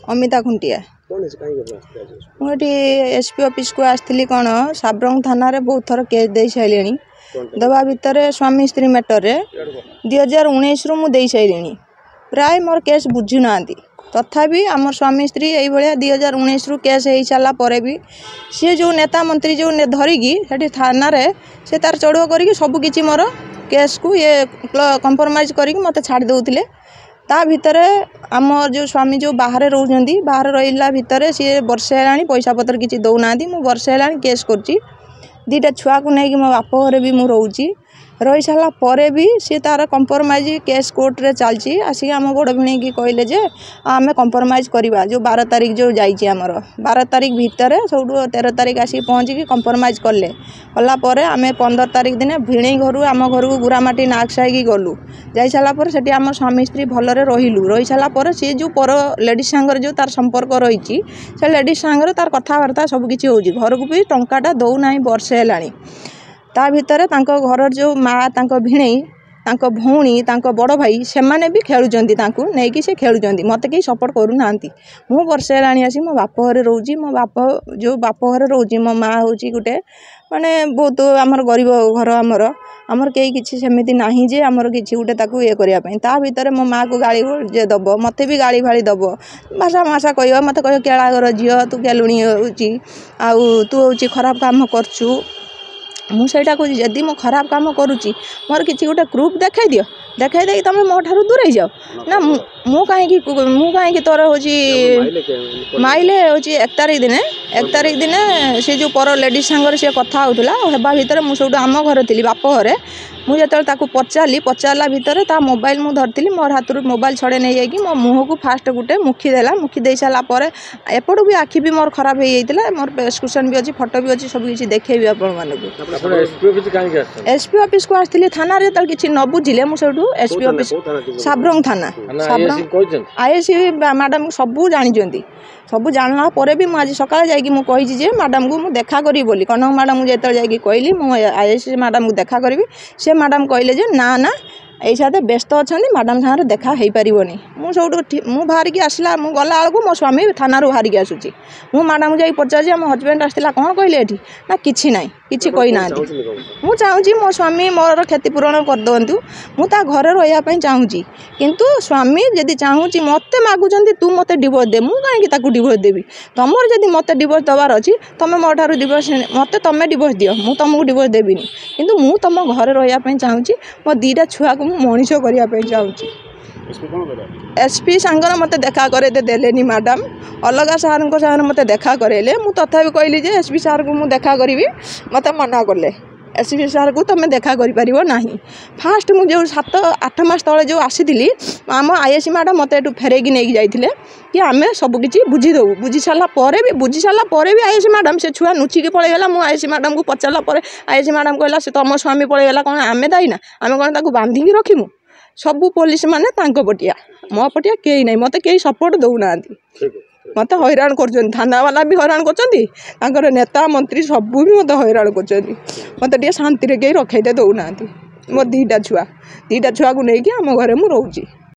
अमिता खुंटिया मुझे SP office को आसती कौन साब्रंग थाना रे बहुत थर केस दे सारे दवा भितर स्वामी स्त्री मैटर रे 2019 रु मुझे सारे प्राय मोर केस बुझुना तथापि आम स्वामी स्त्री ये 2019 रु केस हो सारापर भी सी जो नेता मंत्री जो धरिकी से थाना रे से तार चढ़ुआ कर सबकि मोर केस को ये कंप्रोमाइज करके मत छाड़ दौले ता भितर आम जो स्वामी जो बाहर रोचंती बाहर रहा भितर सी वर्षे है पैसा पतर किसी दौना मुझे वर्षे है केस कर दीटा छुआ को लेकिन मो बाप घरे भी मुझे रोची रही सारा पर भी सी तार कंप्रोमाइज केस कोर्ट रे चलती आसिक आम बड़ भिणी की कहले जे आम कंप्रोमाइज करवा जो 12 तारीख जो जामर 12 तारीख भितर सब 13 तारीख आसिक पहुँचिकी कंप्रोमाइज कले कलापर आम 15 तारीख दिन भिणी घर आम घर को गुरामाटी नागसाई गलु जाई सारापर से आम स्वामी स्त्री भलरे रही सारापर सी जो पर लेडीज सांगर जो तार संपर्क रही से लेडीज सांगर तार कथबार्ता सबकि हो घर को भी टंकाटा दौना वर्षे है ता भितर घर जो माँ भिणई भौणी बड़ भाई से माने भी खेलुंट नहीं कि से खेलुंट मत कहीं सपोर्ट करूना मु वर्षे है आसी मो बाप घरे रोची मो बाप जो बाप घरे रोची मो माँ हूँ गोटे माने बहुत आमर गरीब घर आमर कहीं किसी सेमती ना जे आमर किसी गोटे ये करने ता भितर मो माँ को गाड़ी जे दब मत भी गाड़ी फाड़ी दब भाषा भाषा कह मत कह केलागर झील तू केलुणी आउ तू हूँ खराब काम करचु मुझा कह जदि मो खराब काम करुच्ची मोर किसी गोटे प्रूफ देखा दियो देखा दे तुम मो ठार दूर जाओ ना मु कहीं तोर हूँ माइले हूँ 1 तारीख दिन सी जो पर लेडीज सांगर सी कथा होता होगा भितर मुझे आम घर थी बाप घरे मुझे पचारा भितर ता मोबाइल मुझे धरती मोर हाथ मोबाइल छड़े नहीं जाकि मो मुँह को फास्ट गोटे मुखी देला मुखी दे सारापर एपटू भी आखि भी मोर खराब हो जाता मोर प्रेस्क्रिप्शन भी अच्छी फोटो भी अच्छी सब किसी देखेबी आपण एसपी ऑफिस को आसती थाना रे किसी न बुझे मुझे एसपी ऑफिस साब्रंग थाना आईएससी मैडम सबू जानी सबू जानला पर भी मुझे सकाल जाकि मैडम को मुझे देखा करी बोली कनक मैडम को जो कहली मुझे आईएससी मैडम को देखा करी से मैडम कहले ना ना ऐसा व्यस्त अच्छा मैडम सागर देखा हो पारनी मुझे बाहर की आसला मुझे गला बेलू मो स्वामी थाना बाहर की आसूसी मु मैडम को पचार मो हजबैंड आसला कौन कहले ना कि ना कि कहना मुझे चाहूँगी मो स्वामी मोर क्षतिपूरण कर दिंतु मुझे घरे रही चाहूँगी किंतु स्वामी जदि चाहूँगी मत मागुंट तू मत डिवोर्स दे मुझे कहीं डिवोर्स देवी तुमर जदि मत डिवोर्स दबार अच्छी तुम मो ठार डिवोर्स मत तुम डिवोर्स दियो मु तुमको डिवोर्स देवी किंतु मु तुम घरे रही चाहूँगी मो 2टा छुआ को मनीष करने चाहूँगी एसपी सांगर मत देखा करे देलेनी मैडम अलग सार को मत देखा करेले मु तथापि कहली जे एसपी सार को मु देखा करी मत मना कले एसपी सार को तुम देखा कर ना फास्ट मुझे 7-8 मास तले जो आसी आम आईएससी मैडम मत ये फेरैकी नहीं जाइए कि आम सबकि बुझीदेव बुझी सारापर भी आईएससी मैडम से छुआ नुचिकी पलैगला मुझे आईएससी मैडम को पचारा आईएससी मैडम कहला से तुम स्वामी पलैगला कौन आम दाई ना आम कौन बांधिकी रखीमु सबू पुलिस माने तांको पटिया मो पटिया कई ना मत कई सपोर्ट दौना मत हैरान कर थाना वाला भी हैरान कर नेता मंत्री सबू भी मत हैरान कर मत शांति कहीं रखे दौना मो 2टा छुआ को लेकिन आम घरे मु रोची।